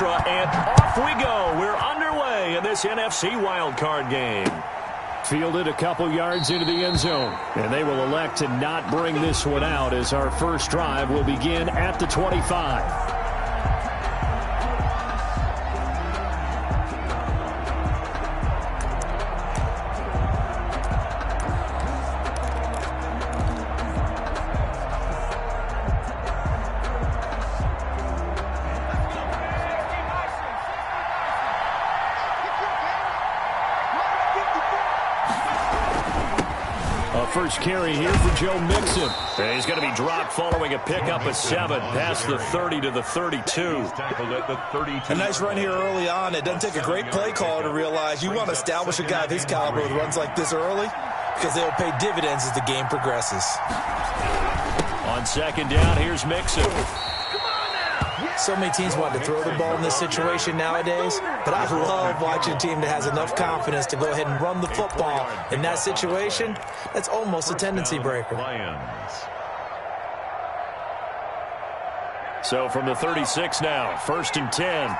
mantra, and off we go. We're underway in this NFC wildcard game. Fielded a couple yards into the end zone, and they will elect to not bring this one out as our first drive will begin at the 25. First carry here for Joe Mixon. And he's going to be dropped following a pickup of 7 past the 30 to the 32. A nice run here early on. It doesn't take a great play caller to realize you want to establish a guy of his caliber with runs like this early because they'll pay dividends as the game progresses. On second down, here's Mixon. So many teams want to throw the ball in this situation nowadays, but I love watching a team that has enough confidence to go ahead and run the football. In that situation, that's almost a tendency breaker. So from the 36 now, 1st and 10.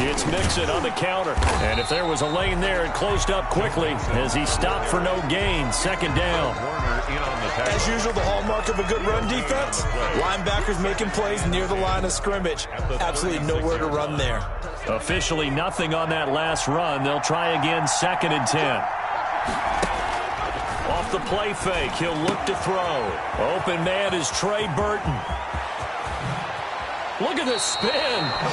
It's Mixon on the counter. And if there was a lane there, it closed up quickly as he stopped for no gain. 2nd down. As usual, the hallmark of a good run defense, linebackers making plays near the line of scrimmage. Absolutely nowhere to run there. Officially nothing on that last run. They'll try again, 2nd and 10. Off the play fake, he'll look to throw. Open man is Trey Burton. Look at the spin.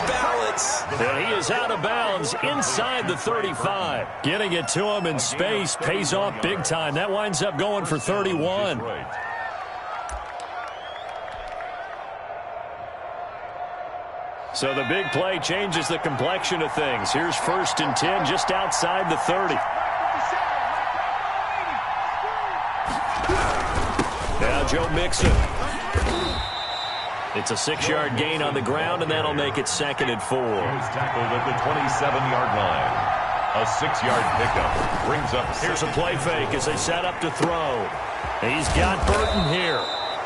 Balance. And he is out of bounds inside the 35. Getting it to him in space pays off big time. That winds up going for 31. So the big play changes the complexion of things. Here's 1st and 10 just outside the 30. Now Joe Mixon. It's a 6-yard gain on the ground, and that'll make it 2nd and 4. He's tackled at the 27-yard line. A 6-yard pickup brings up. Here's a play fake as they set up to throw. He's got Burton here.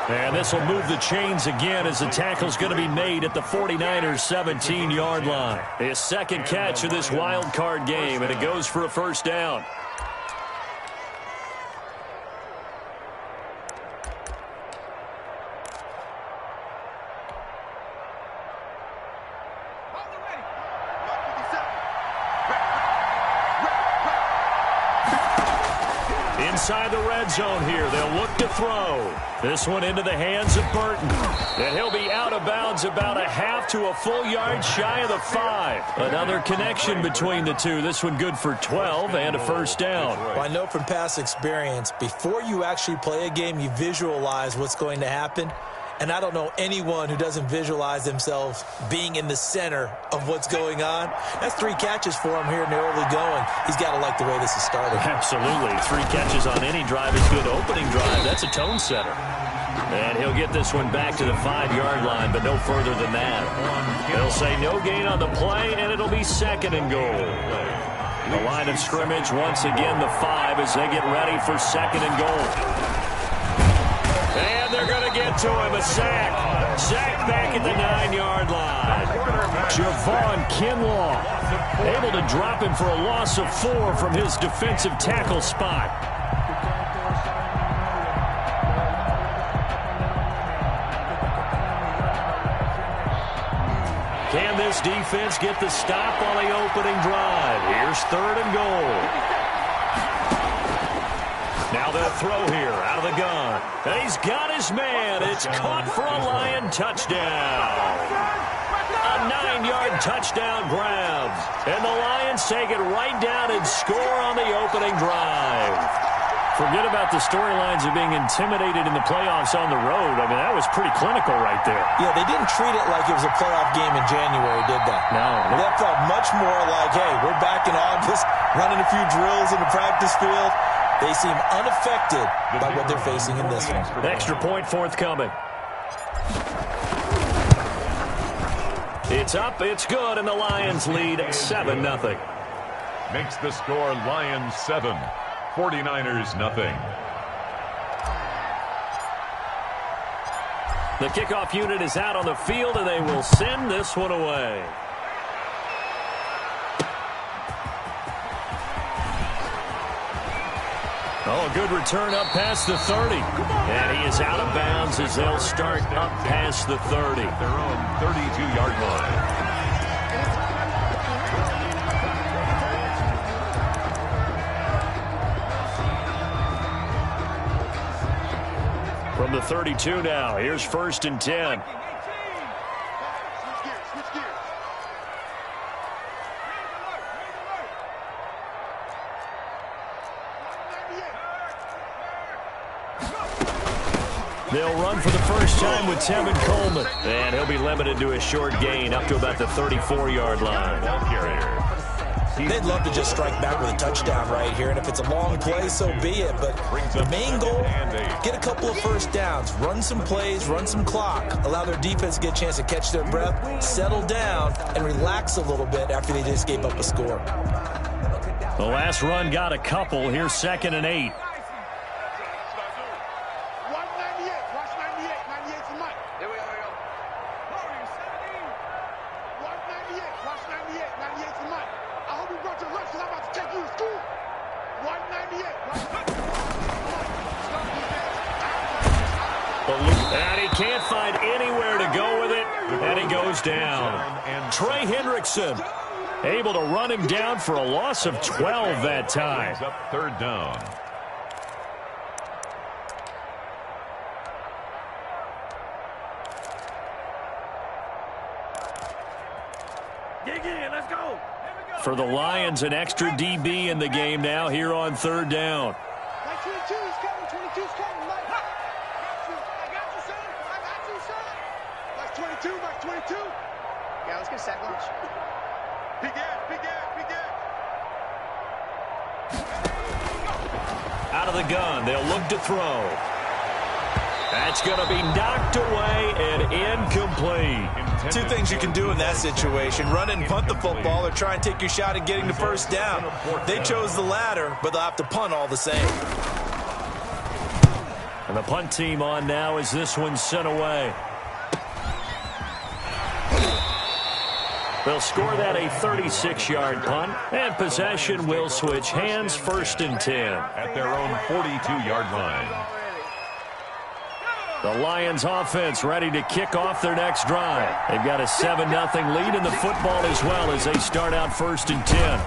And this will move the chains again as the tackle's going to be made at the 49ers' 17-yard line. His 2nd catch of this wild card game, and it goes for a 1st down. Inside the red zone here, they'll look to throw. This one into the hands of Burton. And he'll be out of bounds about a half to a full yard shy of the 5. Another connection between the two. This one good for 12 and a 1st down. Well, I know from past experience, before you actually play a game, you visualize what's going to happen. And I don't know anyone who doesn't visualize themselves being in the center of what's going on. That's 3 catches for him here in the early going. He's got to like the way this is started. Absolutely. 3 catches on any drive is good. Opening drive, that's a tone setter. And he'll get this one back to the 5-yard line, but no further than that. They'll say no gain on the play, and it'll be 2nd and goal. The line of scrimmage, once again, the 5 as they get ready for 2nd and goal. And they're going to get to him, a sack. Sack back at the 9-yard line. Javon Kinlaw able to drop him for a loss of 4 from his defensive tackle spot. Can this defense get the stop on the opening drive? Here's 3rd and goal. Now they'll throw here out of the gun. And he's got his man. It's caught for a Lion touchdown. A 9-yard touchdown grab. And the Lions take it right down and score on the opening drive. Forget about the storylines of being intimidated in the playoffs on the road. I mean, that was pretty clinical right there. Yeah, they didn't treat it like it was a playoff game in January, did they? No. That felt much more like, hey, we're back in August, running a few drills in the practice field. They seem unaffected by what they're facing in this one. Extra point forthcoming. It's up, it's good, and the Lions lead 7-0. Makes the score Lions 7, 49ers 0. The kickoff unit is out on the field, and they will send this one away. Oh, good return up past the 30. And he is out of bounds as they'll start up past the 30. Their own 32-yard line. From the 32 now, here's 1st and 10. They'll run for the first time with Tevin Coleman. And he'll be limited to a short gain up to about the 34-yard line. Ball carrier. They'd love to just strike back with a touchdown right here, and if it's a long play, so be it. But the main goal, get a couple of first downs, run some plays, run some clock, allow their defense to get a chance to catch their breath, settle down, and relax a little bit after they just gave up a score. The last run got a couple. Here's 2nd and 8. And he can't find anywhere to go with it, and he goes down. Trey Hendrickson able to run him down for a loss of 12 that time. Up 3rd down. Dig in, let's go. For the Lions, an extra DB in the game now here on 3rd down. 22 is coming, 22 is coming, Mike. I got you, son. I got you, son. Max 22, Max 22. Yeah, let's get a sack lunch. Big gap, big gap, big gap. Out of the gun, they'll look to throw. That's going to be knocked away and incomplete. Two things you can do in that situation: run and punt the football, or try and take your shot at getting the first down. They chose the latter, but they'll have to punt all the same. And the punt team on now as this one's sent away. They'll score that a 36-yard punt, and possession will switch hands, 1st and 10. At their own 42-yard line. The Lions offense ready to kick off their next drive. They've got a 7-0 lead in the football as well as they start out 1st and 10.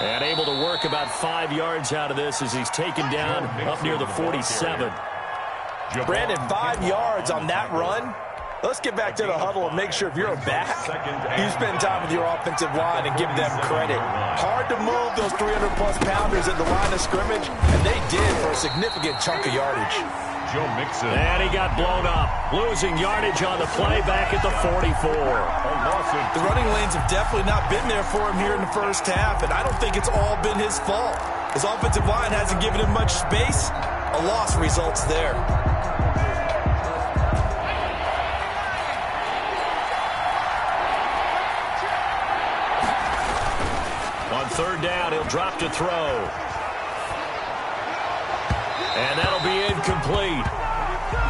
And able to work about 5 yards out of this as he's taken down up near the 47. Brandon, 5 yards on that run. Let's get back to the huddle and make sure if you're a back, you spend time with your offensive line and give them credit. Hard to move those 300-plus pounders at the line of scrimmage, and they did for a significant chunk of yardage. Joe Mixon. And he got blown up, losing yardage on the play back at the 44. The running lanes have definitely not been there for him here in the first half, and I don't think it's all been his fault. His offensive line hasn't given him much space. A loss results there. On 3rd down, he'll drop to throw. And that'll be incomplete.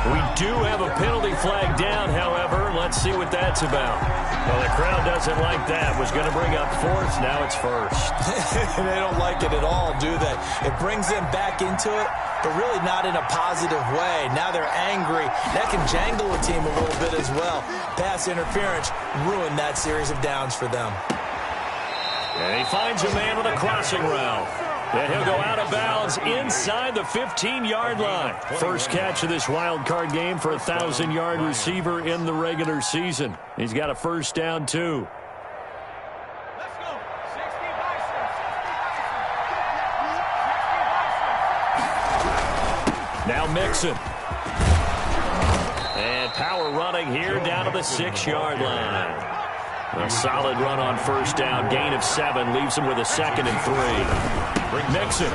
We do have a penalty flag down, however. Let's see what that's about. Well, the crowd doesn't like that. Was going to bring up 4th. Now it's 1st. They don't like it at all, do they? It brings them back into it, but really not in a positive way. Now they're angry. That can jangle a team a little bit as well. Pass interference ruined that series of downs for them. And he finds a man with a crossing route. And he'll go out of bounds inside the 15-yard line. First catch of this wild card game for a 1,000-yard receiver in the regular season. He's got a first down, too. Let's go. 60 Now Mixon. And power running here down to the 6-yard line. A solid run on first down. Gain of 7 leaves him with a 2nd and 3. Mixon.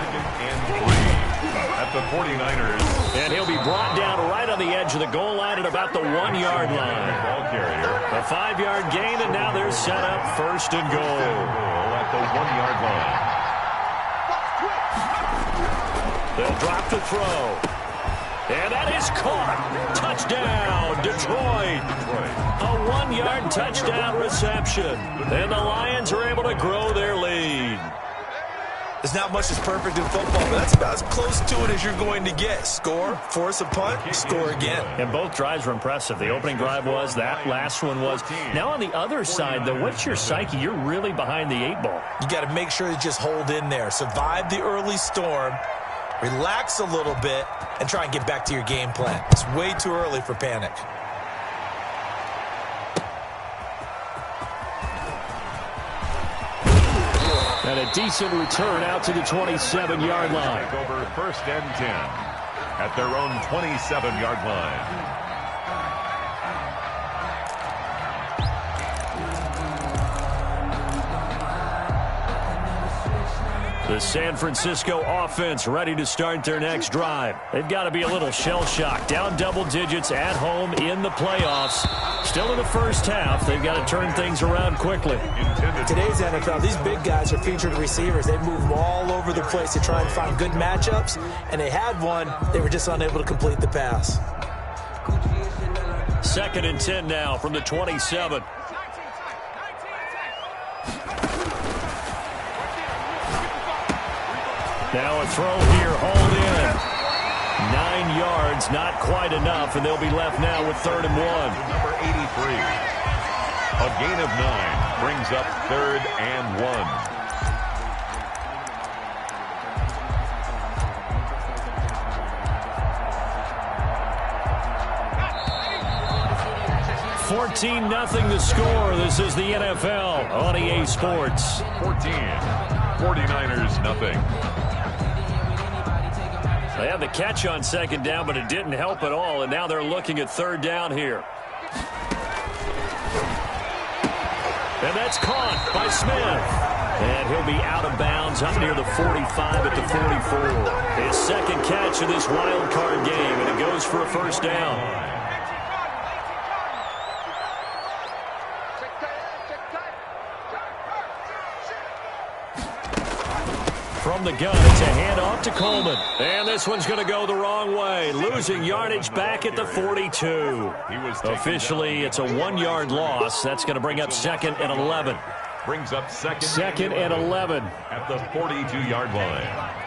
At the 49ers. And he'll be brought down right on the edge of the goal line at about the 1-yard line. Ball carrier. A 5-yard gain, and now they're set up 1st and goal. At the 1-yard line. They'll drop to throw. And that is caught. Touchdown, Detroit. A 1-yard touchdown reception. And the Lions are able to grow their lead. There's not much that's perfect in football, but that's about as close to it as you're going to get. Score, force a punt, score again. And both drives were impressive. The opening drive was, that last one was. Now on the other side, though, what's your psyche? You're really behind the 8 ball. You got to make sure you just hold in there. Survive the early storm, relax a little bit, and try and get back to your game plan. It's way too early for panic. And a decent return out to the 27-yard line. Over 1st and 10 at their own 27-yard line. The San Francisco offense ready to start their next drive. They've got to be a little shell-shocked. Down double digits at home in the playoffs. Still in the first half. They've got to turn things around quickly. In today's NFL, these big guys are featured receivers. They move them all over the place to try and find good matchups. And they had one. They were just unable to complete the pass. 2nd and 10 now from the 27. Now a throw here, hauled in. 9 yards, not quite enough, and they'll be left now with 3rd and 1. Number 83. A gain of 9 brings up 3rd and 1. 14-0 the score. This is the NFL on EA Sports. 14. 49ers nothing. They had the catch on 2nd down, but it didn't help at all, and now they're looking at 3rd down here. And that's caught by Smith. And he'll be out of bounds up near the 45 at the 44. His 2nd catch of this wild card game, and it goes for a 1st down. From the gun, it's a handoff to Coleman. And this one's going to go the wrong way. Losing yardage back at the 42. Officially, it's a 1-yard loss. That's going to bring up 2nd and 11. Brings up 2nd and 11. At the 42-yard line.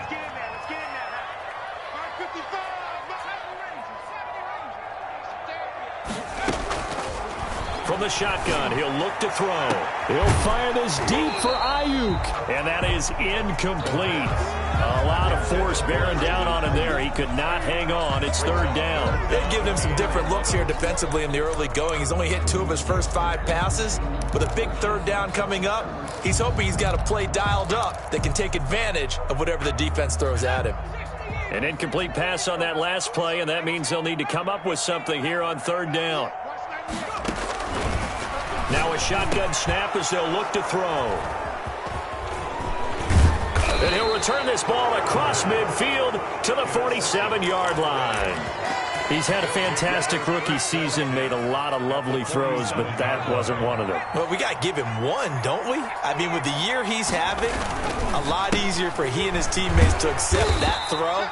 From the shotgun, he'll look to throw. He'll fire this deep for Ayuk. And that is incomplete. A lot of force bearing down on him there. He could not hang on. It's 3rd down. They've given him some different looks here defensively in the early going. He's only hit 2 of his first 5 passes. With a big 3rd down coming up, he's hoping he's got a play dialed up that can take advantage of whatever the defense throws at him. An incomplete pass on that last play, and that means they'll need to come up with something here on 3rd down. Now a shotgun snap as they'll look to throw. And he'll return this ball across midfield to the 47-yard line. He's had a fantastic rookie season, made a lot of lovely throws, but that wasn't one of them. Well, we got to give him one, don't we? I mean, with the year he's having, a lot easier for he and his teammates to accept that throw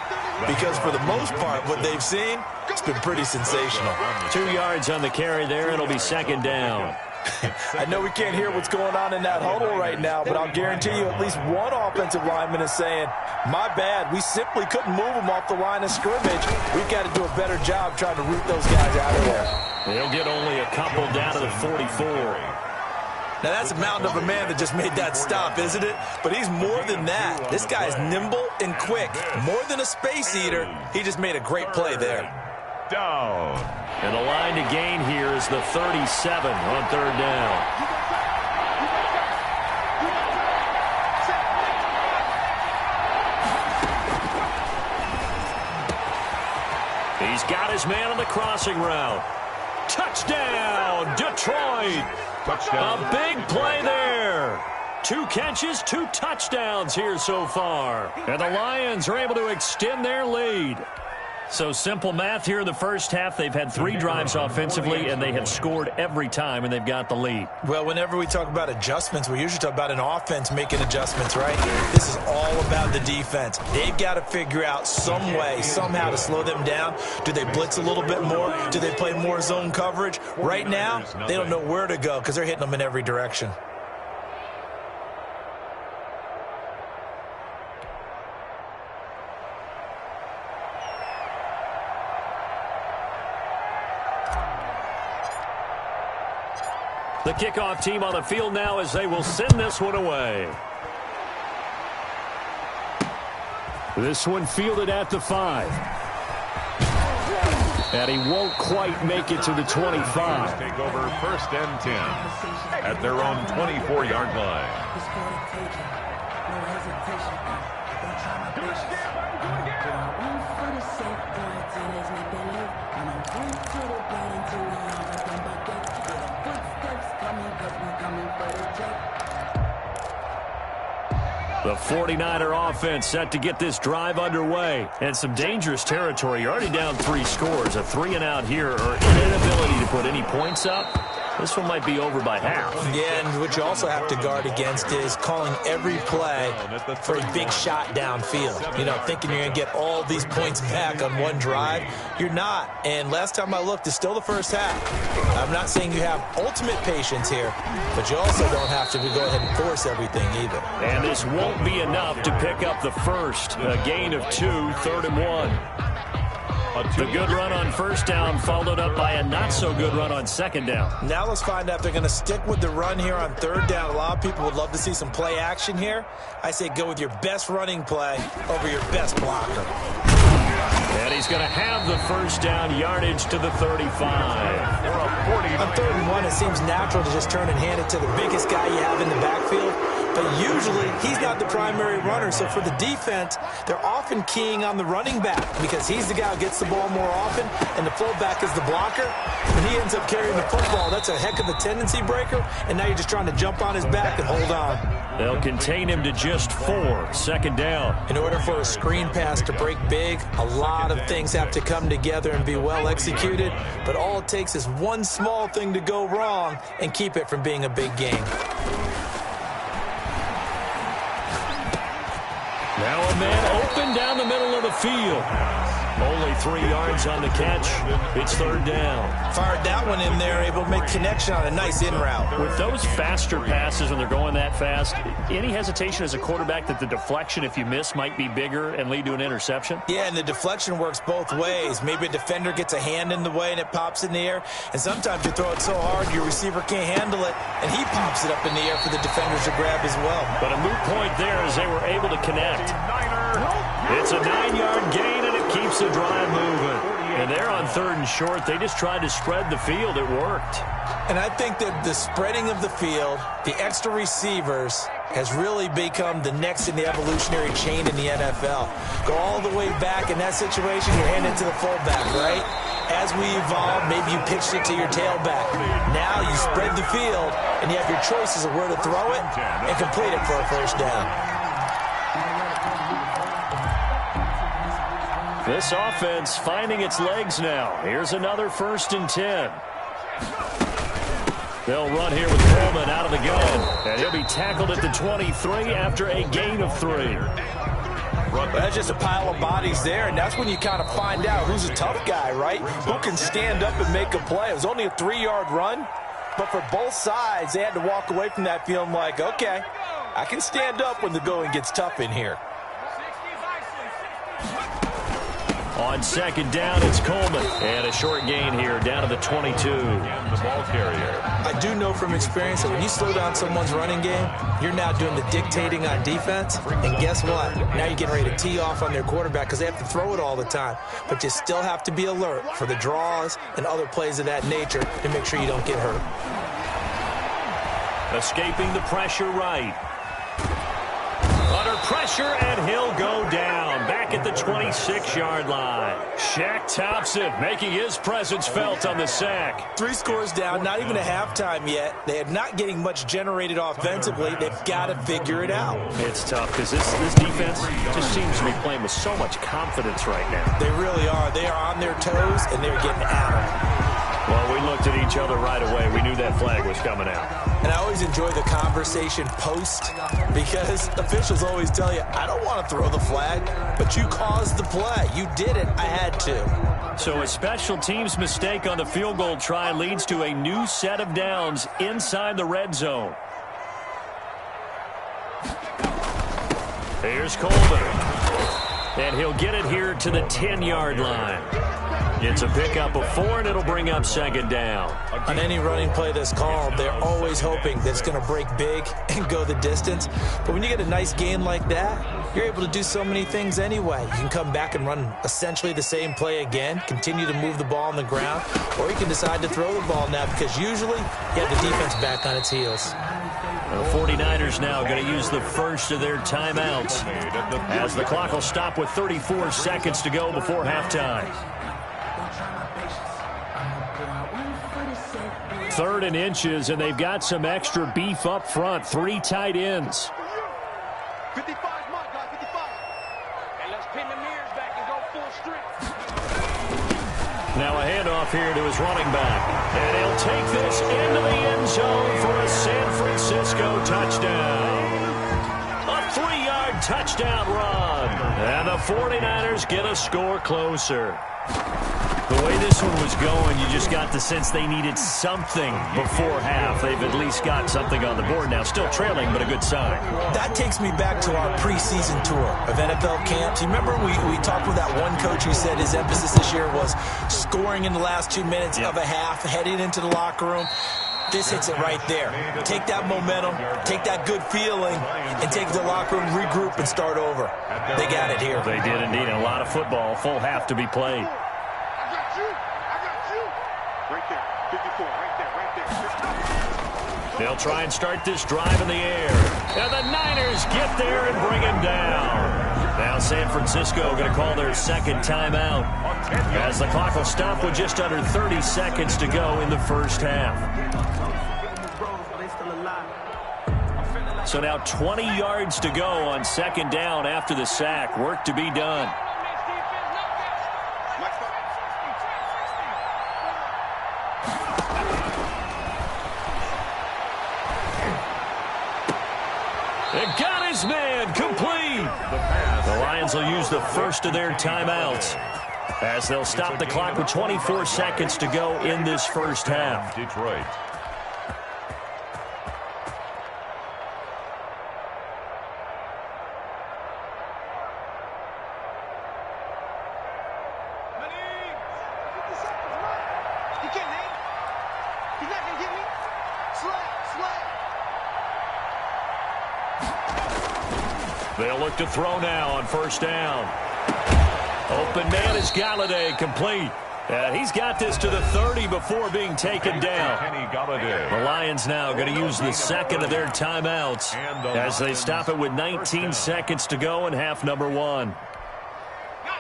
because for the most part, what they've seen, it's been pretty sensational. 2 yards on the carry there, and it'll be 2nd down. I know we can't hear what's going on in that huddle right now, but I'll guarantee you at least one offensive lineman is saying, my bad, we simply couldn't move them off the line of scrimmage. We've got to do a better job trying to root those guys out of there. They'll get only a couple down to the 44. Now that's a mountain of a man that just made that stop, isn't it? But he's more than that. This guy's nimble and quick. More than a space eater, he just made a great play there. Down. And the line to gain here is the 37 on 3rd down. He's got his man on the crossing route. Touchdown, Detroit. Touchdown. A big play there. 2 catches, 2 touchdowns here so far. And the Lions are able to extend their lead. So simple math here in the first half. They've had 3 drives offensively, and they have scored every time, and they've got the lead. Well, whenever we talk about adjustments, we usually talk about an offense making adjustments, right? This is all about the defense. They've got to figure out some way, somehow to slow them down. Do they blitz a little bit more? Do they play more zone coverage? Right now, they don't know where to go because they're hitting them in every direction. The kickoff team on the field now as they will send this one away. This one fielded at the 5. And he won't quite make it to the 25. Take over first and 10 at their own 24-yard line. The 49er offense set to get this drive underway. And some dangerous territory. You're already down 3 scores. A 3-and-out here or an inability to put any points up. This one might be over by half. Yeah, and what you also have to guard against is calling every play for a big shot downfield. You know, thinking you're going to get all these points back on one drive. You're not. And last time I looked, it's still the first half. I'm not saying you have ultimate patience here, but you also don't have to go ahead and force everything either. And this won't be enough to pick up the first. A gain of 2, 3rd and 1. The good run on first down followed up by a not-so-good run on second down. Now let's find out if they're going to stick with the run here on 3rd down. A lot of people would love to see some play action here. I say go with your best running play over your best blocker. And he's going to have the first down, yardage to the 35. On 3rd and 1, it seems natural to just turn and hand it to the biggest guy you have in the backfield. But usually, he's not the primary runner. So for the defense, they're often keying on the running back because he's the guy who gets the ball more often, and the fullback is the blocker. When he ends up carrying the football, that's a heck of a tendency breaker, and now you're just trying to jump on his back and hold on. They'll contain him to just 4, second down. In order for a screen pass to break big, a lot of things have to come together and be well executed, but all it takes is one small thing to go wrong and keep it from being a big game. Now a man open down the middle of the field. Only 3 yards on the catch. It's 3rd down. Fired that one in there, able to make connection on a nice in route. With those faster passes when they're going that fast, any hesitation as a quarterback that the deflection, if you miss, might be bigger and lead to an interception? Yeah, and the deflection works both ways. Maybe a defender gets a hand in the way and it pops in the air. And sometimes you throw it so hard your receiver can't handle it, and he pops it up in the air for the defenders to grab as well. But a moot point there as they were able to connect. It's a 9-yard gain, and it keeps the drive moving. And they're on 3rd and short. They just tried to spread the field. It worked. And I think that the spreading of the field, the extra receivers, has really become the next in the evolutionary chain in the NFL. Go all the way back in that situation, you're handing it to the fullback, right? As we evolve, maybe you pitched it to your tailback. Now you spread the field, and you have your choices of where to throw it and complete it for a first down. This offense finding its legs now. Here's another 1st and 10. They'll run here with Coleman out of the gun. And he'll be tackled at the 23 after a gain of 3. That's just a pile of bodies there, and that's when you kind of find out who's a tough guy, right? Who can stand up and make a play. It was only a 3-yard run, but for both sides, they had to walk away from that feeling like, okay, I can stand up when the going gets tough in here. On 2nd down, it's Coleman. And a short gain here down to the 22. The ball carrier. I do know from experience that when you slow down someone's running game, you're now doing the dictating on defense. And guess what? Now you're getting ready to tee off on their quarterback because they have to throw it all the time. But you still have to be alert for the draws and other plays of that nature to make sure you don't get hurt. Escaping the pressure right. Under pressure, and he'll go down. Back at the 26-yard line. Shaq Thompson making his presence felt on the sack. 3 scores down, not even a halftime yet. They are not getting much generated offensively. They've got to figure it out. It's tough because this defense just seems to be playing with so much confidence right now. They really are. They are on their toes, and they're getting at them. Well, we looked at each other right away. We knew that flag was coming out. And I always enjoy the conversation post because officials always tell you, I don't want to throw the flag, but you caused the play. You did it. I had to. So a special teams mistake on the field goal try leads to a new set of downs inside the red zone. Here's Coleman. And he'll get it here to the 10-yard line. It's a pickup of 4, and it'll bring up second down. On any running play that's called, they're always hoping that it's going to break big and go the distance. But when you get a nice gain like that, you're able to do so many things anyway. You can come back and run essentially the same play again, continue to move the ball on the ground, or you can decide to throw the ball now because usually you have the defense back on its heels. The 49ers now going to use the first of their timeouts as the clock will stop with 34 seconds to go before halftime. 3rd and inches, and they've got some extra beef up front. 3 tight ends. 55, Mike, 55. And let's pin the mirrors back and go full strength. Now a handoff here to his running back. And he'll take this into the end zone for a San Francisco touchdown. A 3-yard touchdown run. And the 49ers get a score closer. The way this one was going, you just got the sense they needed something before half. They've at least got something on the board now. Still trailing, but a good sign. That takes me back to our preseason tour of NFL camps. You remember we talked with that one coach who said his emphasis this year was scoring in the last 2 minutes of a half, heading into the locker room. This hits it right there. Take that momentum, take that good feeling, and take the locker room, regroup, and start over. They got it here. They did indeed. A lot of football, full half to be played. They'll try and start this drive in the air. And the Niners get there and bring him down. Now San Francisco going to call their second timeout as the clock will stop with just under 30 seconds to go in the first half. So now 20 yards to go on second down after the sack. Work to be done. It got his man complete. The Lions will use the first of their timeouts as they'll stop the clock with 24 seconds to go in this first half. Detroit. They'll look to throw now on first down. Open man is Galladay, complete. And he's got this to the 30 before being taken down. The Lions now going to use the second of their timeouts as they stop it with 19 seconds to go in half number 1.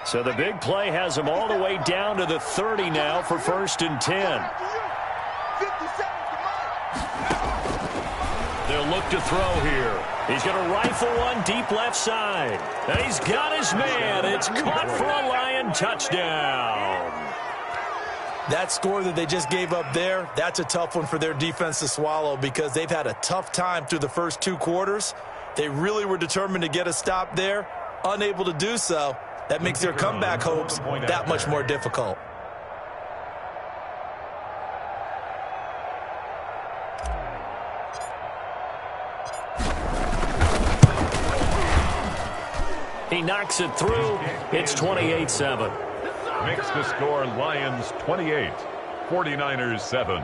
So the big play has them all the way down to the 30 now for 1st and 10. They'll look to throw here. He's going to rifle one deep left side. And he's got his man. It's caught for a Lion touchdown. That score that they just gave up there, that's a tough one for their defense to swallow because they've had a tough time through the first 2 quarters. They really were determined to get a stop there, unable to do so. That makes their comeback hopes that much more difficult. He knocks it through. It's 28-7. Makes the score Lions 28, 49ers 7.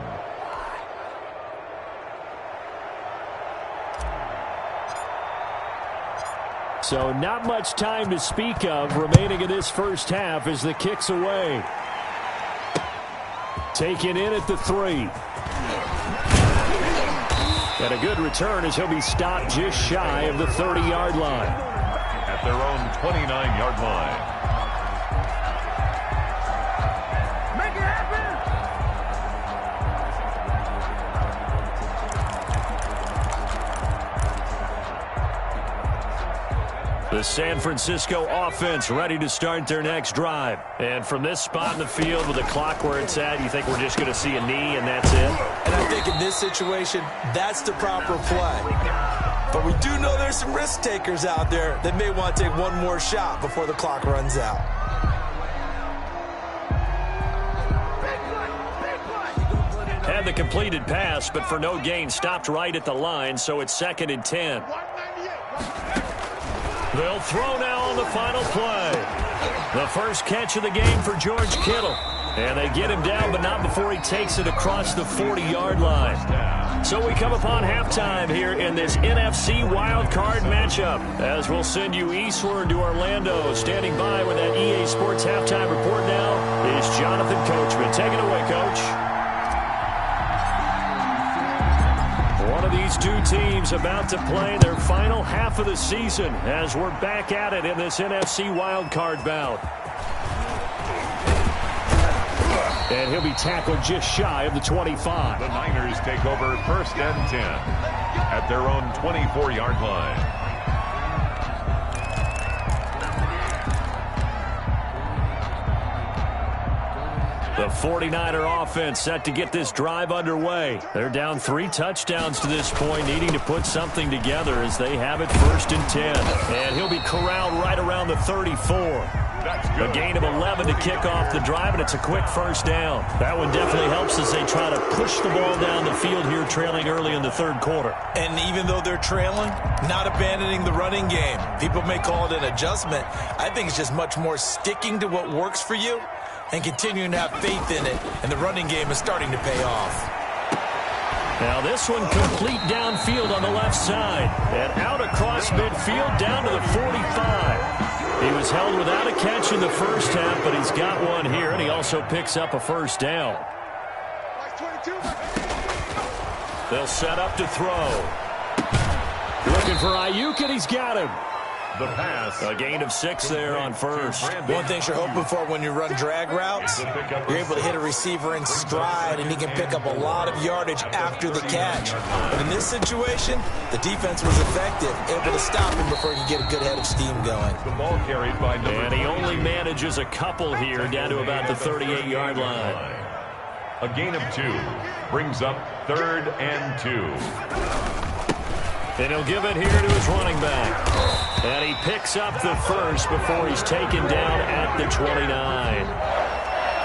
So not much time to speak of remaining in this first half as the kick's away. Taken in at the 3. And a good return as he'll be stopped just shy of the 30-yard line. At their own 29-yard line. The San Francisco offense ready to start their next drive. And from this spot in the field with the clock where it's at, you think we're just going to see a knee and that's it? And I think in this situation, that's the proper play. But we do know there's some risk takers out there that may want to take one more shot before the clock runs out. Had the completed pass, but for no gain, stopped right at the line, so it's 2nd and 10. They'll throw now on the final play. The first catch of the game for George Kittle. And they get him down, but not before he takes it across the 40-yard line. So we come upon halftime here in this NFC wildcard matchup. As we'll send you eastward to Orlando. Standing by with that EA Sports halftime report now is Jonathan Coachman. Take it away, Coach. One of these two teams about to play their final half of the season as we're back at it in this NFC wildcard bout. And he'll be tackled just shy of the 25. The Niners take over 1st and 10 at their own 24-yard line. The 49er offense set to get this drive underway. They're down 3 touchdowns to this point, needing to put something together as they have it 1st and 10. And he'll be corralled right around the 34. A gain of 11 to kick off the drive, and it's a quick first down. That one definitely helps as they try to push the ball down the field here, trailing early in the 3rd quarter. And even though they're trailing, not abandoning the running game. People may call it an adjustment. I think it's just much more sticking to what works for you and continuing to have faith in it, and the running game is starting to pay off. Now this one complete downfield on the left side, and out across midfield down to the 45. He was held without a catch in the first half, but he's got one here, and he also picks up a first down. They'll set up to throw. Looking for Ayuk, and he's got him. The pass. A gain of 6 there on first. One thing you're hoping for when you run drag routes, you're able to hit a receiver in stride, and he can pick up a lot of yardage after the catch. But in this situation, the defense was effective, able to stop him before he could get a good head of steam going. The ball carried by number And he only manages a couple here down to about the 38-yard line. A gain of 2 brings up 3rd and 2. And he'll give it here to his running back. And he picks up the first before he's taken down at the 29.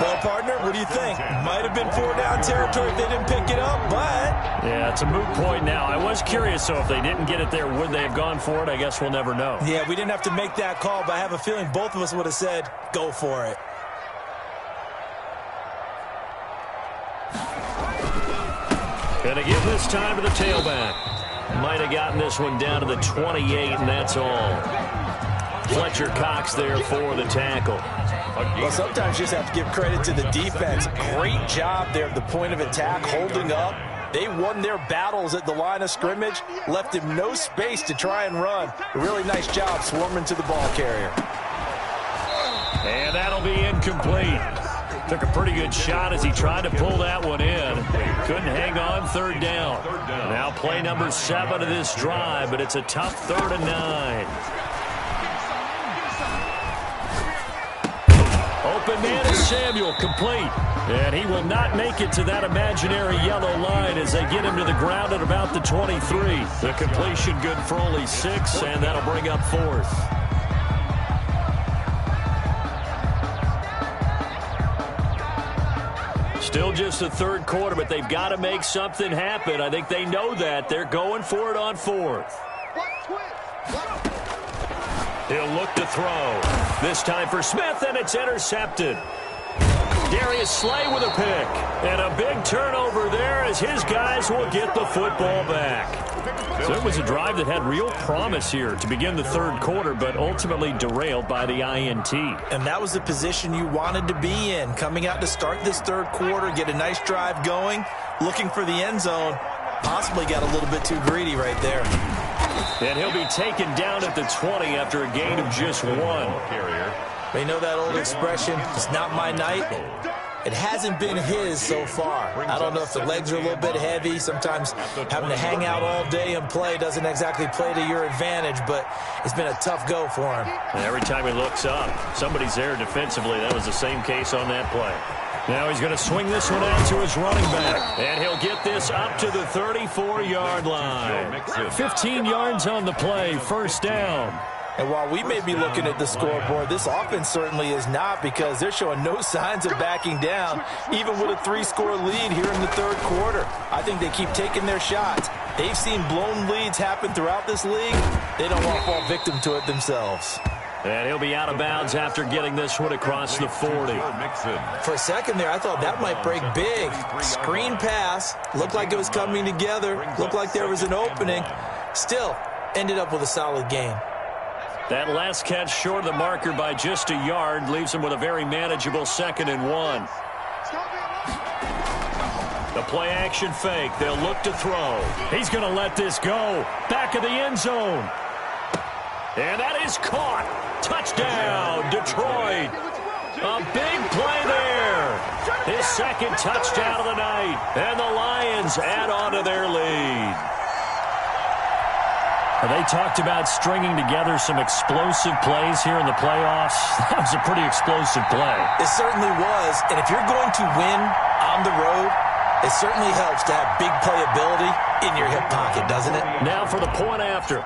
Well, partner, what do you think? Might have been 4-down territory if they didn't pick it up, but... Yeah, it's a moot point now. I was curious, so if they didn't get it there, would they have gone for it? I guess we'll never know. Yeah, we didn't have to make that call, but I have a feeling both of us would have said, go for it. Gonna give this time to the tailback. Might have gotten this one down to the 28, and that's all. Fletcher Cox there for the tackle. Well, sometimes you just have to give credit to the defense. Great job there at the point of attack, holding up. They won their battles at the line of scrimmage, left him no space to try and run. A really nice job swarming to the ball carrier. And that'll be incomplete. Took a pretty good shot as he tried to pull that one in. Couldn't hang on, 3rd down. Now play number 7 of this drive, but it's a tough 3rd and 9. Open man is Samuel, complete. And he will not make it to that imaginary yellow line as they get him to the ground at about the 23. The completion good for only 6, and that'll bring up 4th. Still just the 3rd quarter, but they've got to make something happen. I think they know that. They're going for it on 4th. He'll look to throw. This time for Smith, and it's intercepted. Darius Slay with a pick. And a big turnover there as his guys will get the football back. So it was a drive that had real promise here to begin the 3rd quarter, but ultimately derailed by the INT. And that was the position you wanted to be in. Coming out to start this 3rd quarter, get a nice drive going, looking for the end zone. Possibly got a little bit too greedy right there. And he'll be taken down at the 20 after a gain of just 1. They know that old expression, it's not my night. It hasn't been his so far. I don't know if the legs are a little bit heavy. Sometimes having to hang out all day and play doesn't exactly play to your advantage, but it's been a tough go for him. And every time he looks up, somebody's there defensively. That was the same case on that play. Now he's going to swing this one out to his running back. And he'll get this up to the 34-yard line. 15 yards on the play, first down. And while we may be looking at the scoreboard, this offense certainly is not, because they're showing no signs of backing down, even with a 3-score lead here in the third quarter. I think they keep taking their shots. They've seen blown leads happen throughout this league. They don't want to fall victim to it themselves. And he'll be out of bounds after getting this one across the 40. For a second there, I thought that might break big. Screen pass. Looked like it was coming together. Looked like there was an opening. Still, ended up with a solid gain. That last catch short of the marker by just a yard leaves him with a very manageable 2nd and 1. The play action fake. They'll look to throw. He's going to let this go. Back of the end zone. And that is caught. Touchdown, Detroit. A big play there. His 2nd touchdown of the night. And the Lions add on to their lead. They talked about stringing together some explosive plays here in the playoffs. That was a pretty explosive play. It certainly was. And if you're going to win on the road, it certainly helps to have big playability in your hip pocket, doesn't it? Now for the point after.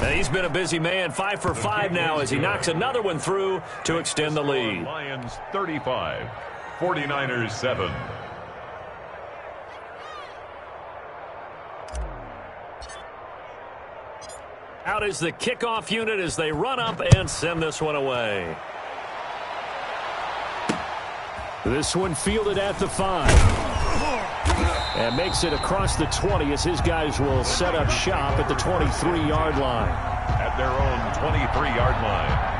And he's been a busy man, 5 for 5 now as he knocks another one through to extend the lead. Lions 35, 49ers 7. Out is the kickoff unit as they run up and send this one away. This one fielded at the 5. And makes it across the 20 as his guys will set up shop at the 23-yard line. At their own 23-yard line.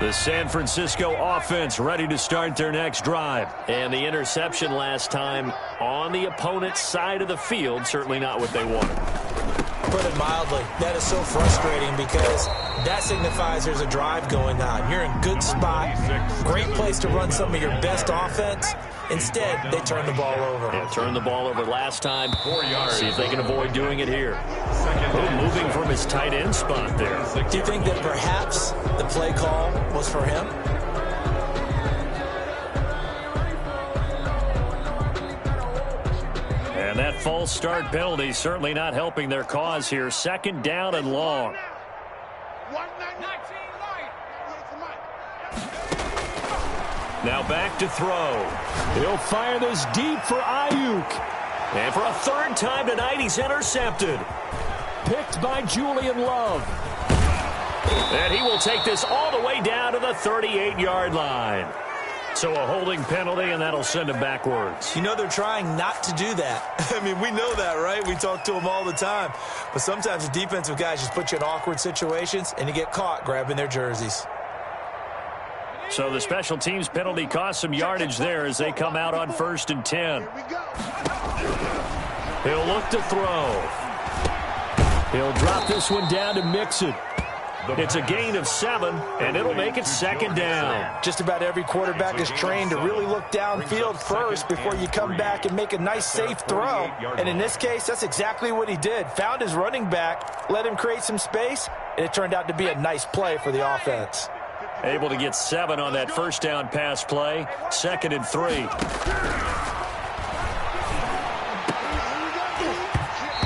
The San Francisco offense ready to start their next drive. And the interception last time on the opponent's side of the field, certainly not what they wanted. Put it mildly, that is so frustrating because that signifies there's a drive going on. You're in good spot, great place to run some of your best offense. Instead, they turn the ball over. Yeah, turned the ball over last time. 4 yards. See if they can avoid doing it here. Moving from his tight end spot there. Do you think that perhaps the play call was for him? And that false start penalty certainly not helping their cause here. 2nd down and long. Now back to throw. He'll fire this deep for Ayuk. And for a 3rd time tonight, he's intercepted. Picked by Julian Love. And he will take this all the way down to the 38-yard line. So a holding penalty, and that'll send him backwards. You know they're trying not to do that. I mean, we know that, right? We talk to them all the time. But sometimes the defensive guys just put you in awkward situations, and you get caught grabbing their jerseys. So the special teams penalty cost some yardage there as they come out on 1st and 10. He'll look to throw. He'll drop this one down to Mixon. It's a gain of 7, and it'll make it 2nd down. Just about every quarterback is trained to really look downfield first before you come back and make a nice, safe throw. And in this case, that's exactly what he did. Found his running back, let him create some space, and it turned out to be a nice play for the offense. Able to get 7 on that 1st down pass play. 2nd and 3.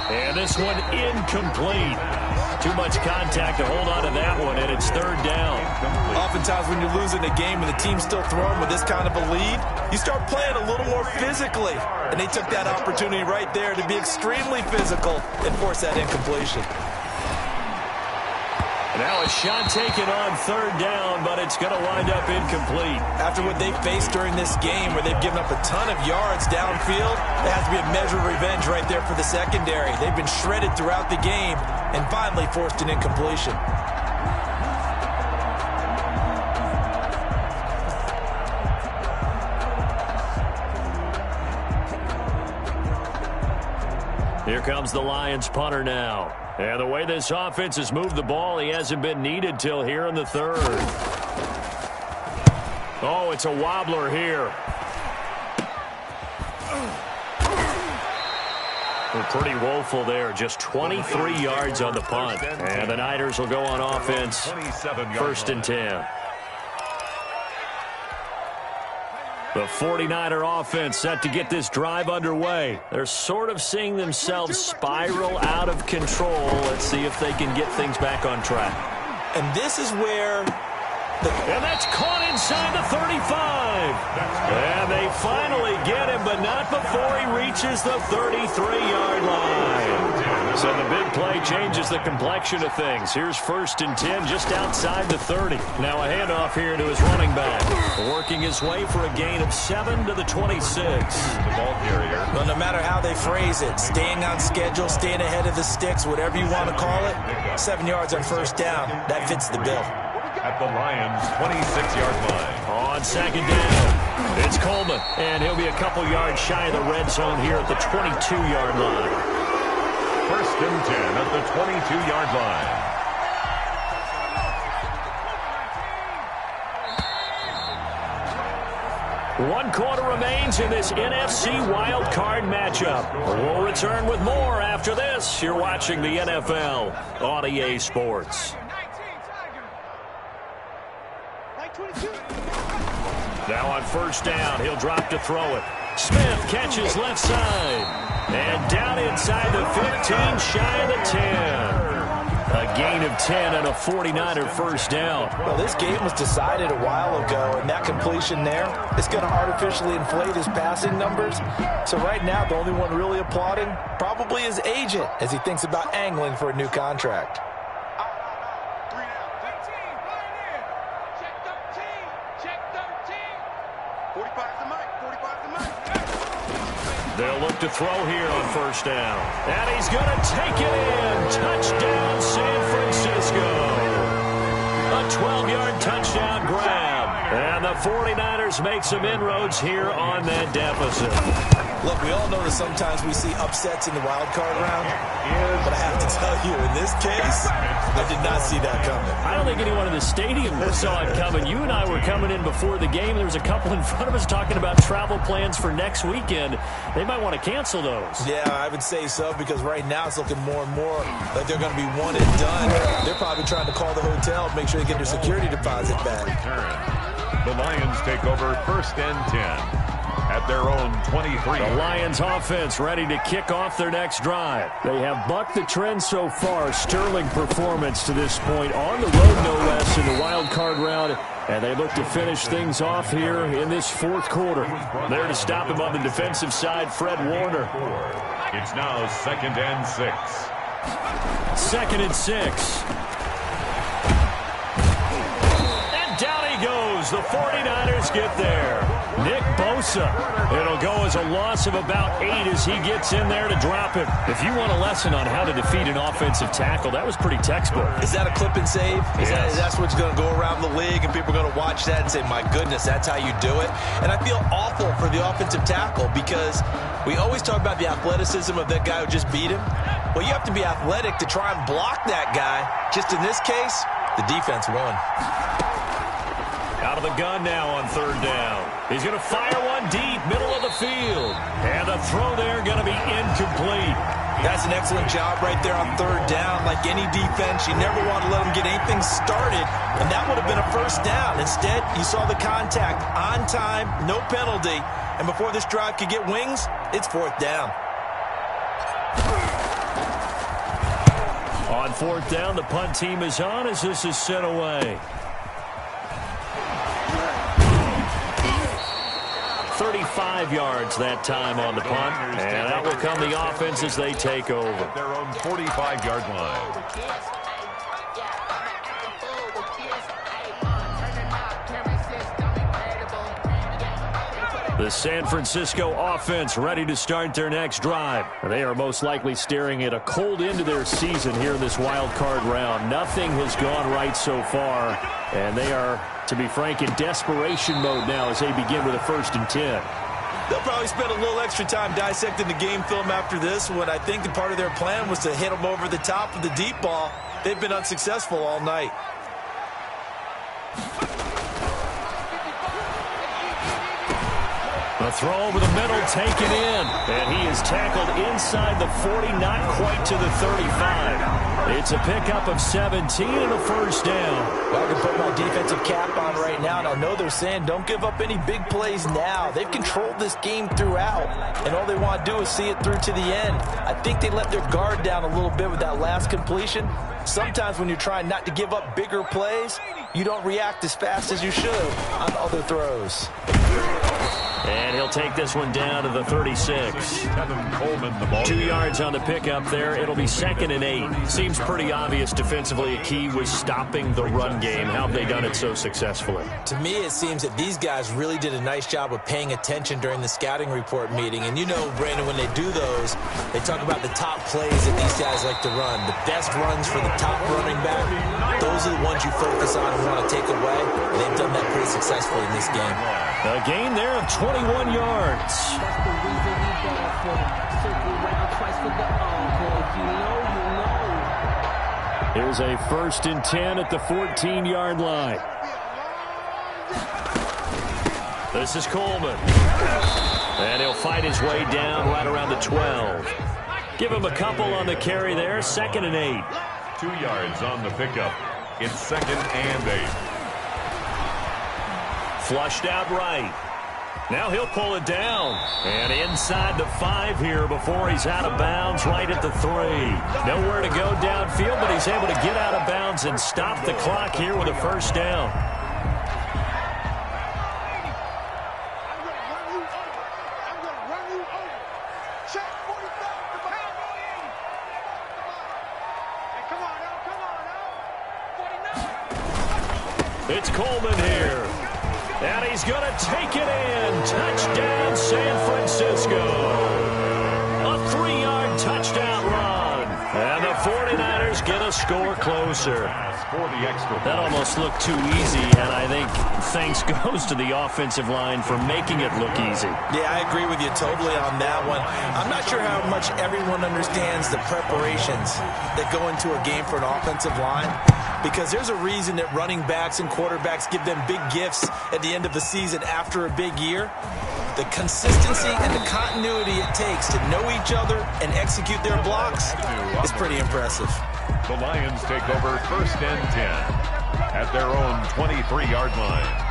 And this one incomplete. Too much contact to hold on to that one, and it's 3rd down. Oftentimes when you're losing a game and the team's still throwing with this kind of a lead, you start playing a little more physically. And they took that opportunity right there to be extremely physical and force that incompletion. Now a shot taken on 3rd down, but it's going to wind up incomplete. After what they faced during this game where they've given up a ton of yards downfield, there has to be a measure of revenge right there for the secondary. They've been shredded throughout the game and finally forced an incompletion. Here comes the Lions punter now. And the way this offense has moved the ball, he hasn't been needed till here in the third. Oh, it's a wobbler here. We're pretty woeful there. Just 23 yards on the punt. And the Niners will go on offense. 1st and 10. The 49er offense set to get this drive underway. They're sort of seeing themselves spiral out of control. Let's see if they can get things back on track. And this is where... And that's caught inside the 35. And they finally get him, but not before he reaches the 33-yard line. So the big play changes the complexion of things. Here's 1st and 10 just outside the 30. Now a handoff here to his running back. Working his way for a gain of 7 to the 26. The ball carrier. Well, no matter how they phrase it, staying on schedule, staying ahead of the sticks, whatever you want to call it, 7 yards on 1st down, that fits the bill. At the Lions' 26-yard line. On 2nd down, it's Coleman, and he'll be a couple yards shy of the red zone here at the 22-yard line. 1st and 10 at the 22-yard line. 1 quarter remains in this NFC wild card matchup. We'll return with more after this. You're watching the NFL on EA Sports. Now on 1st down, he'll drop to throw it. Smith catches left side. And down inside the 15, shy of the 10. A gain of 10 and a 49er 1st down. Well, this game was decided a while ago, and that completion there is going to artificially inflate his passing numbers. So right now, the only one really applauding probably his agent as he thinks about angling for a new contract. They'll look to throw here on 1st down. And he's going to take it in. Touchdown, San Francisco. A 12-yard touchdown grab. And the 49ers make some inroads here on that deficit. Look, we all know that sometimes we see upsets in the wild card round. But I have to tell you, in this case, I did not see that coming. I don't think anyone in the stadium saw it coming. You and I were coming in before the game. There was a couple in front of us talking about travel plans for next weekend. They might want to cancel those. Yeah, I would say so, because right now it's looking more and more like they're going to be one and done. They're probably trying to call the hotel, make sure they get their security deposit back. The Lions take over 1st and 10. At their own 23. The Lions offense ready to kick off their next drive. They have bucked the trend so far. Sterling performance to this point on the road, no less, in the wild card round. And they look to finish things off here in this 4th quarter. There to stop him on the defensive side, Fred Warner. It's now 2nd and 6. 2nd and 6. And down he goes. The 49ers get there. Nick Bosa. It'll go as a loss of about 8 as he gets in there to drop him. If you want a lesson on how to defeat an offensive tackle, that was pretty textbook. Is that a clip and save? Yes. That's what's going to go around the league, and people are going to watch that and say, my goodness, that's how you do it? And I feel awful for the offensive tackle, because we always talk about the athleticism of that guy who just beat him. Well, you have to be athletic to try and block that guy. Just in this case, the defense won. Out of the gun now on 3rd down. He's going to fire one deep, middle of the field. And the throw there going to be incomplete. That's an excellent job right there on 3rd down. Like any defense, you never want to let them get anything started, and that would have been a 1st down. Instead, you saw the contact on time, no penalty, and before this drive could get wings, it's 4th down. On 4th down, the punt team is on as this is sent away. 35 yards that time on the punt, and that will come the offense as they take over. At their own 45-yard line. The San Francisco offense ready to start their next drive. They are most likely staring at a cold end to their season here in this wild card round. Nothing has gone right so far, and they are, to be frank, in desperation mode now as they begin with a 1st and 10. They'll probably spend a little extra time dissecting the game film after this one. I think part of their plan was to hit them over the top of the deep ball. They've been unsuccessful all night. The throw over the middle, taken in. And he is tackled inside the 40, not quite to the 35. It's a pickup of 17 and a first down. Well, I can put my defensive cap on right now, and I know they're saying don't give up any big plays now. They've controlled this game throughout, and all they want to do is see it through to the end. I think they let their guard down a little bit with that last completion. Sometimes when you're trying not to give up bigger plays, you don't react as fast as you should on other throws. And he'll take this one down to the 36. Coleman, the ball 2 yards on the pickup there. It'll be 2nd and 8. Seems pretty obvious defensively a key was stopping the run game. How have they done it so successfully? To me, it seems that these guys really did a nice job of paying attention during the scouting report meeting. And you know, Brandon, when they do those, they talk about the top plays that these guys like to run. The best runs for the top running back, those are the ones you focus on and want to take away. And they've done that pretty successfully in this game. A gain there of 21 yards. That's the reason we ball for circle round twice for the encore. If you know, you know. Here's a 1st and 10 at the 14-yard line. This is Coleman. And he'll fight his way down right around the 12. Give him a couple on the carry there. 2nd and 8. 2 yards on the pickup. It's 2nd and 8. Flushed out right. Now he'll pull it down. And inside the 5 here before he's out of bounds right at the 3. Nowhere to go downfield, but he's able to get out of bounds and stop the clock here with a first down. It's Coleman here. And he's going to take it in. Touchdown, San Francisco. A 3-yard touchdown run. And the 49ers get a score closer. That almost looked too easy, and I think thanks goes to the offensive line for making it look easy. Yeah, I agree with you totally on that one. I'm not sure how much everyone understands the preparations that go into a game for an offensive line, because there's a reason that running backs and quarterbacks give them big gifts at the end of the season after a big year. The consistency and the continuity it takes to know each other and execute their blocks is pretty impressive. The Lions take over 1st and 10 at their own 23-yard line.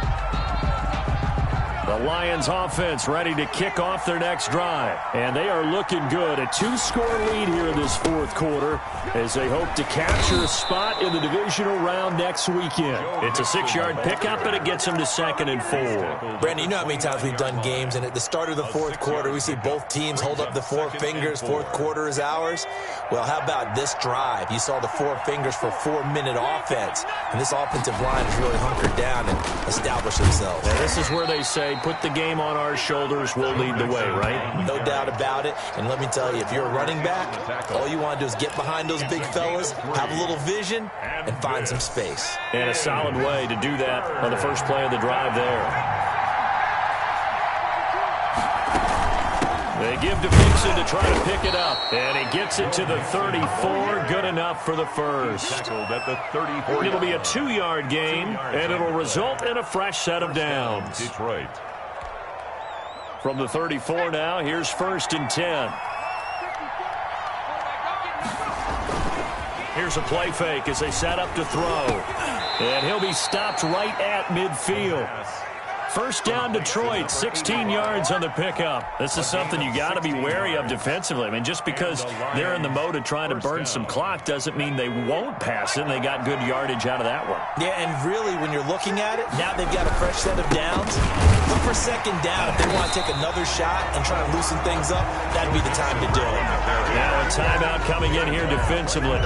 The Lions offense ready to kick off their next drive. And they are looking good. A 2-score lead here in this 4th quarter as they hope to capture a spot in the divisional round next weekend. It's a 6-yard pickup, and it gets them to 2nd and 4. Brandon, you know how many times we've done games, and at the start of the 4th quarter, we see both teams hold up the 4 fingers, 4th quarter is ours. Well, how about this drive? You saw the 4 fingers for 4-minute offense, and this offensive line has really hunkered down and established themselves. And this is where they say, put the game on our shoulders, we'll lead the way, right? No doubt about it. And let me tell you, if you're a running back, all you want to do is get behind those big fellas, have a little vision, and find some space. And a solid way to do that on the first play of the drive there. They give to Mixon to try to pick it up. And he gets it to the 34. Good enough for the first. At the 34. It'll be a 2-yard gain, and it'll result in a fresh set of downs. Detroit. From the 34 now, here's 1st and 10. Here's a play fake as they set up to throw. And he'll be stopped right at midfield. First down, Detroit, 16 yards on the pickup. This is something you got to be wary of defensively. I mean, just because they're in the mode of trying to burn some clock doesn't mean they won't pass it, and they got good yardage out of that one. Yeah, and really, when you're looking at it, now they've got a fresh set of downs. Look for 2nd down. If they want to take another shot and try to loosen things up, that'd be the time to do it. Now a timeout coming in here defensively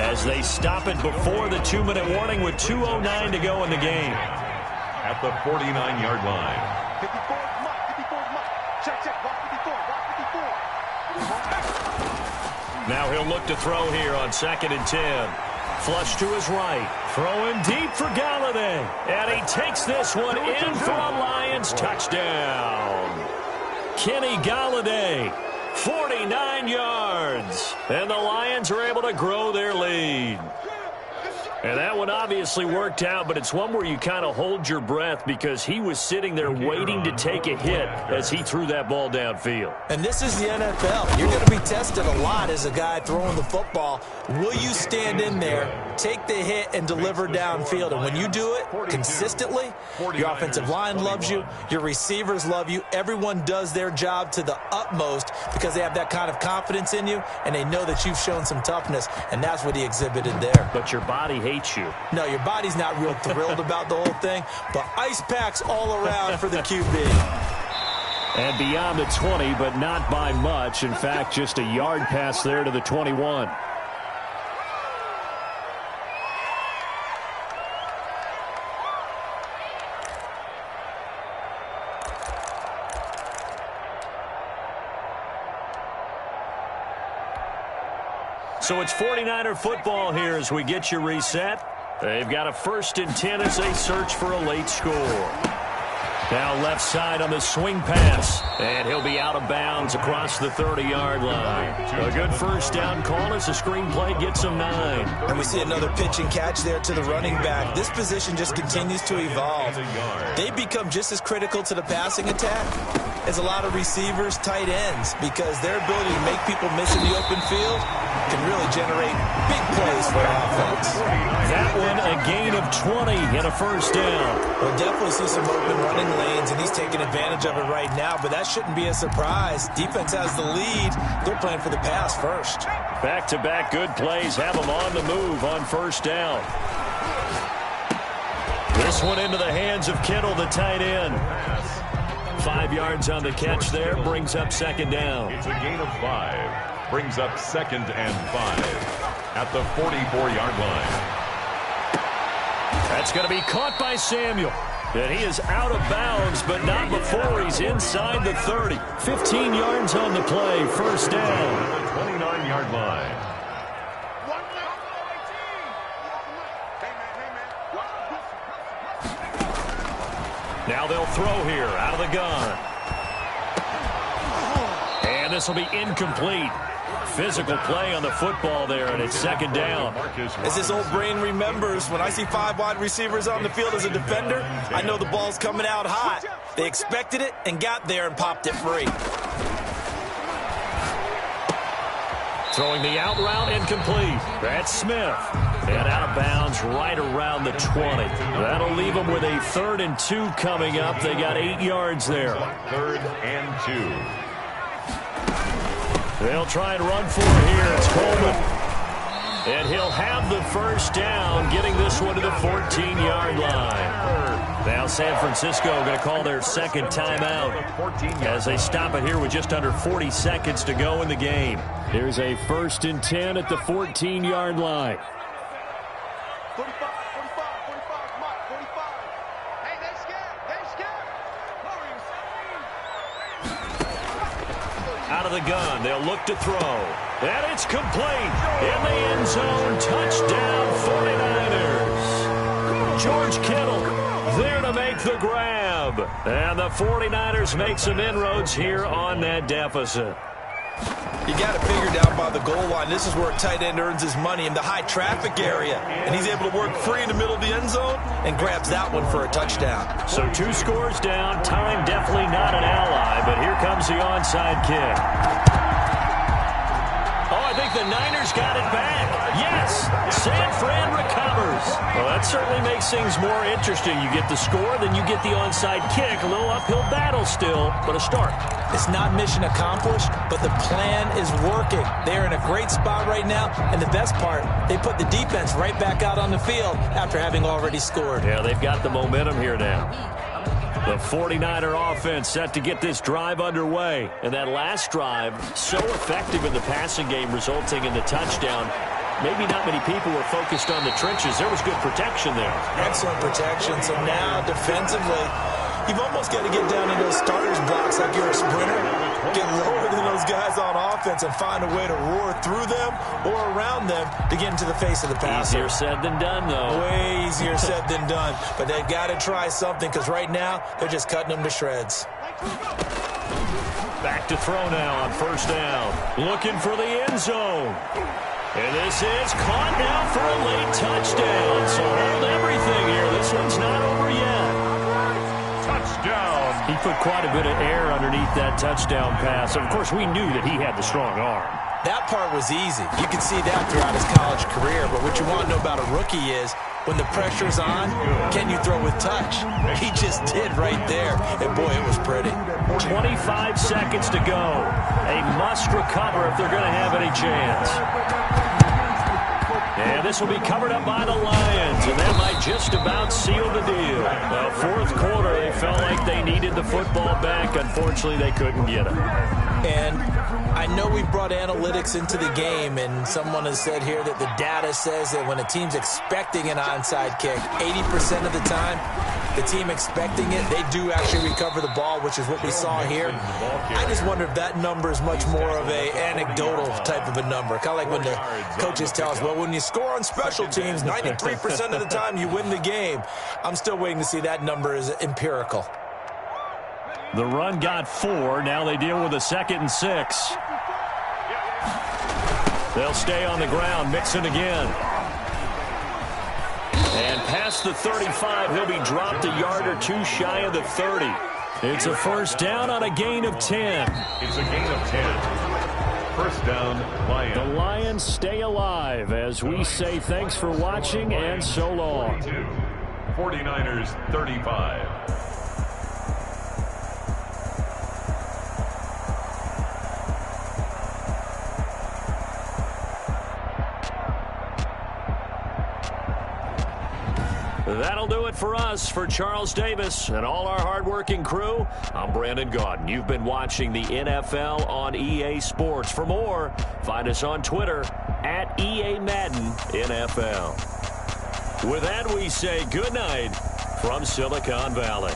as they stop it before the 2-minute warning with 2:09 to go in the game. At the 49-yard line. 54, mark, 54, mark. Check, walk 54, walk 54. Now he'll look to throw here on 2nd and 10. Flush to his right. Throwing deep for Galladay. And he takes this one in for a Lions touchdown. Kenny Golladay. 49 yards. And the Lions are able to grow their lead. And that one obviously worked out, but it's one where you kind of hold your breath because he was sitting there waiting to take a hit as he threw that ball downfield. And this is the NFL. You're going to be tested a lot as a guy throwing the football. Will you stand in there, take the hit, and deliver downfield? And when you do it consistently, your offensive line loves you, your receivers love you. Everyone does their job to the utmost because they have that kind of confidence in you, and they know that you've shown some toughness, and that's what he exhibited there. But your body hates you. No, your body's not real thrilled about the whole thing, but ice packs all around for the QB. And beyond the 20, but not by much. In fact, just a yard pass there to the 21. So it's 49er football here as we get you reset. They've got a 1st and 10 as they search for a late score. Now left side on the swing pass, and he'll be out of bounds across the 30-yard line. A good first down call as the screenplay gets him 9. And we see another pitch and catch there to the running back. This position just continues to evolve. They become just as critical to the passing attack as a lot of receivers, tight ends, because their ability to make people miss in the open field can really generate big plays for offense. That one, a gain of 20 and a first down. We'll definitely see some open running lanes, and he's taking advantage of it right now, but that shouldn't be a surprise. Defense has the lead. They're playing for the pass first. Back-to-back good plays have them on the move on first down. This one into the hands of Kittle, the tight end. 5 yards on the catch there, brings up 2nd down. It's a gain of 5. Brings up 2nd and 5 at the 44-yard line. That's going to be caught by Samuel. And he is out of bounds, but not before he's inside the 30. 15 yards on the play, first down. At the 29-yard line. Now they'll throw here out of the gun. And this will be incomplete. Physical play on the football there, and it's 2nd down. As this old brain remembers, when I see 5 wide receivers on the field as a defender, I know the ball's coming out hot. They expected it and got there and popped it free. Throwing the out route incomplete. That's Smith. And out of bounds right around the 20. That'll leave them with a 3rd and 2 coming up. They got 8 yards there. 3rd and 2. They'll try and run for it here. It's Coleman. And he'll have the first down, getting this one to the 14-yard line. Now San Francisco going to call their 2nd timeout as they stop it here with just under 40 seconds to go in the game. Here's a 1st and 10 at the 14-yard line. 45, 45, come on, 45. Hey, they're scared. Out of the gun, they'll look to throw. And it's complete. In the end zone, touchdown 49ers. George Kittle there to make the grab. And the 49ers make some inroads here on that deficit. You got to figure down by the goal line. This is where a tight end earns his money, in the high traffic area. And he's able to work free in the middle of the end zone and grabs that one for a touchdown. So 2 scores down. Time definitely not an ally, but here comes the onside kick. Oh, I think the Niners got it back. Yes, San Fran recovers. Well, that certainly makes things more interesting. You get the score, then you get the onside kick. A little uphill battle still, but a start. It's not mission accomplished, but the plan is working. They're in a great spot right now, and the best part, they put the defense right back out on the field after having already scored. Yeah, they've got the momentum here now. The 49er offense set to get this drive underway. And that last drive, so effective in the passing game, resulting in the touchdown. Maybe not many people were focused on the trenches. There was good protection there. Excellent protection. So now, defensively, you've almost got to get down in those starters blocks like you're a sprinter. Get lower than those guys on offense and find a way to roar through them or around them to get into the face of the passer. Easier said than done, though. Way easier said than done. But they've got to try something because right now they're just cutting them to shreds. Back to throw now on first down. Looking for the end zone. And this is caught now for a late touchdown. So hold everything here. This one's not over yet. Touchdown. He put quite a bit of air underneath that touchdown pass. Of course, we knew that he had the strong arm. That part was easy. You could see that throughout his college career. But what you want to know about a rookie is when the pressure's on, can you throw with touch? He just did right there. And, boy, it was pretty. 25 seconds to go. A must recover if they're going to have any chance. And this will be covered up by the Lions, and that might just about seal the deal. Well, fourth quarter, they felt like they needed the football back. Unfortunately, they couldn't get it. And I know we brought analytics into the game, and someone has said here that the data says that when a team's expecting an onside kick, 80% of the time, the team expecting it, they do actually recover the ball, which is what we saw here. I just wonder if that number is much more of a anecdotal type of a number. Kind of like when the coaches tell us, well, when you score on special teams, 93% of the time you win the game. I'm still waiting to see that number is empirical. The run got 4. Now they deal with a 2nd and 6. They'll stay on the ground. Mixon again. And past the 35, he'll be dropped a yard or two shy of the 30. It's a first down on a gain of 10. It's a gain of 10. First down, Lions. The Lions stay alive as we say thanks for watching and so long. 49ers 35. That'll do it for us. For Charles Davis and all our hardworking crew, I'm Brandon Gaudin. You've been watching the NFL on EA Sports. For more, find us on Twitter at EA Madden NFL. With that, we say good night from Silicon Valley.